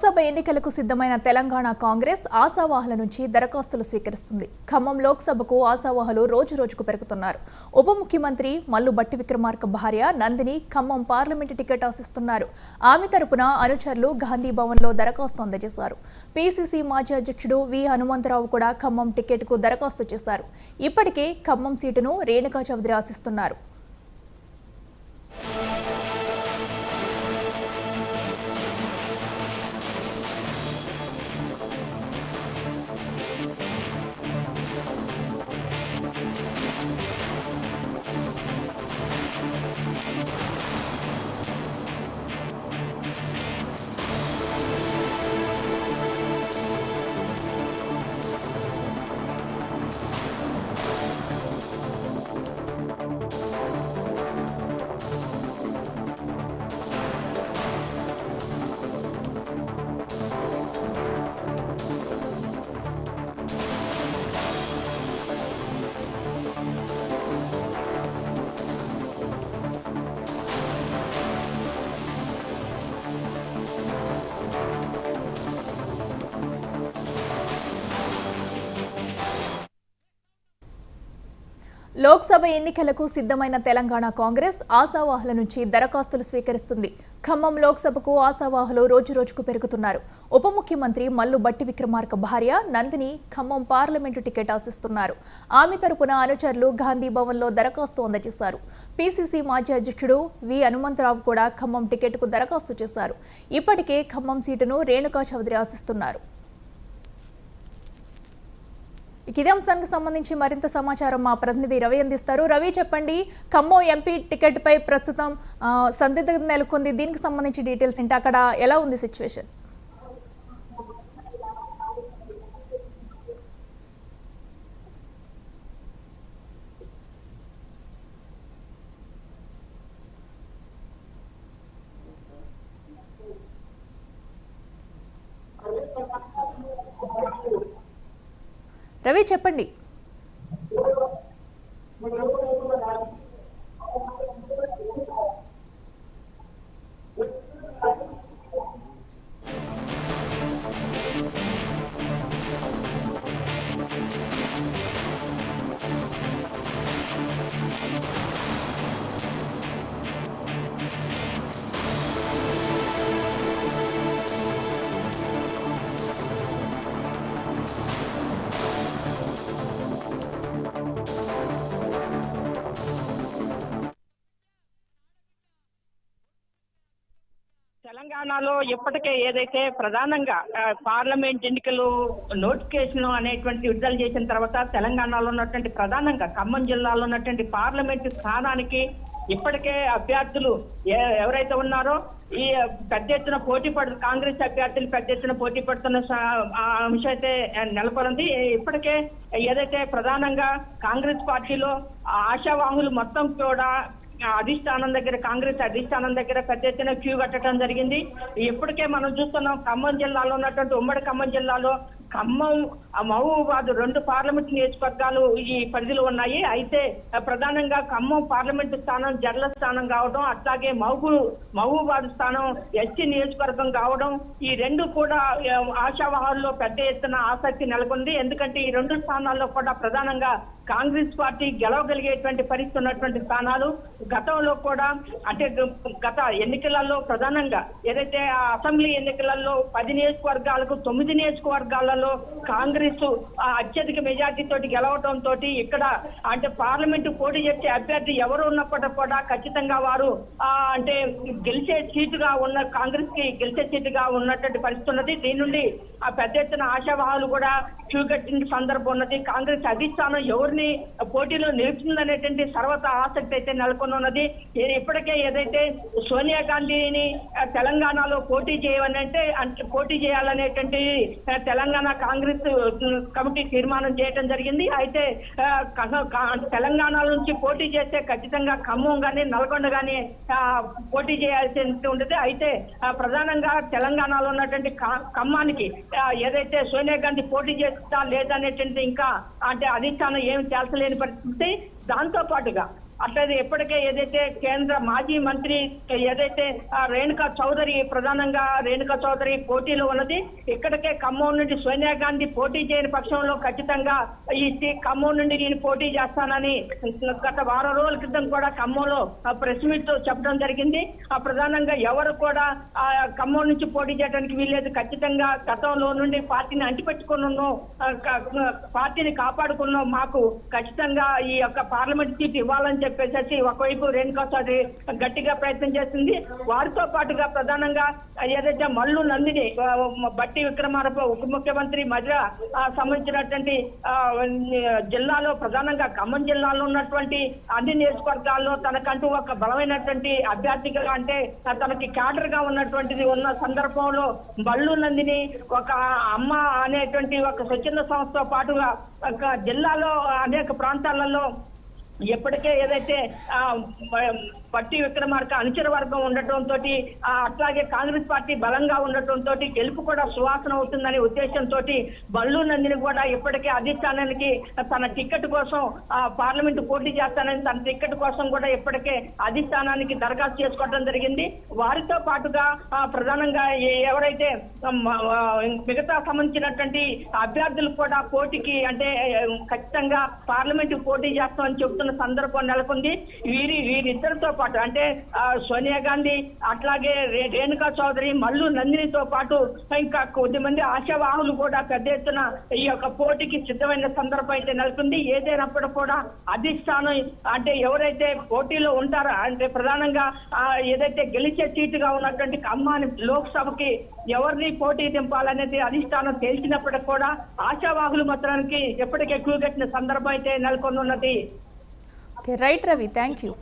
లోక్సభ ఎన్నికలకు సిద్ధమైన తెలంగాణ కాంగ్రెస్ ఆశావాహుల నుంచి దరఖాస్తులు స్వీకరిస్తుంది. ఖమ్మం లోక్సభకు ఆశావాహులు రోజురోజుకు పెరుగుతున్నారు. ఉప ముఖ్యమంత్రి మల్లు భట్టి విక్రమార్క భార్య నందిని ఖమ్మం పార్లమెంటు టికెట్ ఆశిస్తున్నారు. ఆమె తరపున అనుచరులు గాంధీ భవన్లో దరఖాస్తు అందజేశారు. పీసీసీ మాజీ అధ్యక్షుడు వి హనుమంతరావు కూడా ఖమ్మం టికెట్కు దరఖాస్తు చేశారు. ఇప్పటికే ఖమ్మం సీటును రేణుకా చౌదరి ఆశిస్తున్నారు. లోక్సభ ఎన్నికలకు సిద్ధమైన తెలంగాణ కాంగ్రెస్ ఆశావాహుల నుంచి దరఖాస్తులు స్వీకరిస్తుంది. ఖమ్మం లోక్సభకు ఆశావాహులు రోజురోజుకు పెరుగుతున్నారు. ఉప ముఖ్యమంత్రి మల్లు భట్టి విక్రమార్క భార్య నందిని ఖమ్మం పార్లమెంటు టికెట్ ఆశిస్తున్నారు. ఆమె తరపున అనుచరులు గాంధీ భవన్లో దరఖాస్తు అందజేశారు. పీసీసీ మాజీ అధ్యక్షుడు వి హనుమంతరావు కూడా ఖమ్మం టికెట్కు దరఖాస్తు చేశారు. ఇప్పటికే ఖమ్మం సీటును రేణుకా చౌదరి ఆశిస్తున్నారు. ఇదే అంశానికి సంబంధించి మరింత సమాచారం మా ప్రతినిధి రవి అందిస్తారు. రవి, చెప్పండి, ఖమ్మం ఎంపీ టికెట్ పై ప్రస్తుతం సందిగ్ధత నెలకొంది. దీనికి సంబంధించి డీటెయిల్స్ ఏంటి? అక్కడ ఎలా ఉంది సిచ్యువేషన్? రవి, చెప్పండి. తెలంగాణలో ఇప్పటికే ఏదైతే ప్రధానంగా పార్లమెంట్ ఎన్నికలు నోటిఫికేషన్ అనేటువంటి విడుదల చేసిన తర్వాత తెలంగాణలో ఉన్నటువంటి ప్రధానంగా ఖమ్మం జిల్లాలో ఉన్నటువంటి పార్లమెంటు స్థానానికి ఇప్పటికే అభ్యర్థులు ఎవరైతే ఉన్నారో ఈ పెద్ద ఎత్తున కాంగ్రెస్ అభ్యర్థులు పెద్ద ఎత్తున పోటీ పడుతున్న అంశం అయితే నెలకొంది. ఇప్పటికే ఏదైతే ప్రధానంగా కాంగ్రెస్ పార్టీలో ఆశావాహులు మొత్తం కూడా కాంగ్రెస్ అధిష్టానం దగ్గర పెద్ద ఎత్తున క్యూ కట్టడం జరిగింది. ఇప్పటికే మనం చూస్తున్నాం ఖమ్మం జిల్లాలో ఉన్నటువంటి ఉమ్మడి ఖమ్మం జిల్లాలో ఖమ్మం, మహబూబాబాద్ 2 పార్లమెంట్ నియోజకవర్గాలు ఈ పరిధిలో ఉన్నాయి. అయితే ప్రధానంగా ఖమ్మం పార్లమెంటు స్థానం జర్ల స్థానం కావడం, అట్లాగే మహబూబాబాద్ స్థానం ఎస్టీ నియోజకవర్గం కావడం, ఈ 2 కూడా ఆశావాహుల్లో పెద్ద ఎత్తున ఆసక్తి నెలకొంది. ఎందుకంటే ఈ 2 స్థానాల్లో కూడా ప్రధానంగా కాంగ్రెస్ పార్టీ గెలవగలిగేటువంటి పరిస్థితి ఉన్నటువంటి స్థానాలు. గతంలో కూడా అంటే గత ఎన్నికలలో ప్రధానంగా ఏదైతే అసెంబ్లీ ఎన్నికలలో 10 నియోజకవర్గాలకు 9 నియోజకవర్గాలలో కాంగ్రెస్ అత్యధిక మెజార్టీ తోటి గెలవడంతో ఇక్కడ అంటే పార్లమెంటు పోటీ చేసే అభ్యర్థి ఎవరు ఉన్నప్పటికీ కూడా ఖచ్చితంగా వారు అంటే గెలిచే సీటుగా ఉన్న కాంగ్రెస్ కి గెలిచే సీటుగా ఉన్నటువంటి పరిస్థితి ఉన్నది. దీని నుండి ఆ పెద్ద ఎత్తున ఆశావాహులు కూడా క్యూ కట్టిన సందర్భం ఉన్నది. కాంగ్రెస్ అధిష్టానం ఎవరిని పోటీలో నిలుపుతుందనేటువంటి సర్వత ఆసక్తి అయితే నెలకొని ఉన్నది. ఇప్పటికే ఏదైతే సోనియా గాంధీని తెలంగాణలో పోటీ చేయాలనేటువంటి తెలంగాణ కాంగ్రెస్ కమిటీ తీర్మానం చేయడం జరిగింది. అయితే తెలంగాణ నుంచి పోటీ చేస్తే ఖచ్చితంగా ఖమ్మం కానీ నల్గొండ కానీ పోటీ చేయాల్సి ఉంటుంది. అయితే ప్రధానంగా తెలంగాణలో ఉన్నటువంటి ఖమ్మానికి ఏదైతే సోనియా గాంధీ పోటీ చేస్తా లేదనేటువంటి ఇంకా అంటే అధిష్టానం ఏమి తేల్చలేని పరిస్థితి. దాంతో పాటుగా అట్లయితే ఇప్పటికే ఏదైతే కేంద్ర మాజీ మంత్రి ఏదైతే రేణుకా చౌదరి ప్రధానంగా రేణుకా చౌదరి పోటీలో ఉన్నది. ఇక్కడికే ఖమ్మం నుండి సోనియా గాంధీ పోటీ చేయని పక్షంలో ఖచ్చితంగా ఈ ఖమ్మం నుండి నేను పోటీ చేస్తానని గత వారం రోజుల క్రితం కూడా ఖమ్మంలో ప్రెస్ మీట్ చెప్పడం జరిగింది. ప్రధానంగా ఎవరు కూడా ఖమ్మం నుంచి పోటీ చేయడానికి వీల్లేదు, ఖచ్చితంగా గతంలో నుండి పార్టీని అంటిపెట్టుకున్నాం, పార్టీని కాపాడుకున్నాం, మాకు ఖచ్చితంగా ఈ యొక్క పార్లమెంట్ సీట్ ఇవ్వాలని చెప్పేసి ఒకవైపు రేణుకా చౌదరి గట్టిగా ప్రయత్నం చేస్తుంది. వారితో పాటుగా ప్రధానంగా ఏదైతే మల్లు నందిని బట్టి విక్రమార్క ఉప ముఖ్యమంత్రి మధ్య సంబంధించినటువంటి జిల్లాలో ప్రధానంగా ఖమ్మం జిల్లాలో ఉన్నటువంటి అన్ని నియోజకవర్గాల్లో తనకంటూ ఒక బలమైనటువంటి అభ్యర్థిగా అంటే తనకి క్యాడర్ గా ఉన్నటువంటిది ఉన్న సందర్భంలో మల్లు నందిని ఒక అమ్మ అనేటువంటి ఒక స్వచ్ఛంద సంస్థతో పాటుగా జిల్లాలో అనేక ప్రాంతాలలో ఎప్పటికే ఏదైతే బట్టి విక్రమార్క అనుచర వర్గం ఉండటంతో అట్లాగే కాంగ్రెస్ పార్టీ బలంగా ఉండటంతో గెలుపు కూడా సువాసన అవుతుందనే ఉద్దేశంతో బల్లు నందిని కూడా ఇప్పటికే అధిష్టానానికి తన టికెట్ కోసం పార్లమెంటు పోటీ చేస్తానని తన టికెట్ కోసం కూడా ఇప్పటికే అధిష్టానానికి దరఖాస్తు చేసుకోవడం జరిగింది. వారితో పాటుగా ప్రధానంగా ఎవరైతే మిగతా సంబంధించినటువంటి అభ్యర్థులు కూడా పోటీకి అంటే ఖచ్చితంగా పార్లమెంటు పోటీ చేస్తామని చెబుతున్న సందర్భం నెలకొంది. వీరిద్దరితో పాటు అంటే సోనియా గాంధీ అట్లాగే రేణుకా చౌదరి మల్లు నందినితో పాటు ఇంకా కొద్దిమంది ఆశావాహులు కూడా పెద్ద ఎత్తున ఈ యొక్క పోటీకి సిద్ధమైన సందర్భం అయితే నెలకొంది. ఏదైనప్పుడు కూడా అధిష్టానం అంటే ఎవరైతే పోటీలో ఉంటారో అంటే ప్రధానంగా ఏదైతే గెలిచే సీటుగా ఉన్నటువంటి ఖమ్మాని లోక్సభకి ఎవరిని పోటీ దింపాలనేది అధిష్టానం తేల్చినప్పటికీ కూడా ఆశావాహులు మాత్రానికి ఎప్పటికే క్యూ కట్టిన సందర్భం అయితే నెలకొని ఉన్నది. Right Ravi, thank you.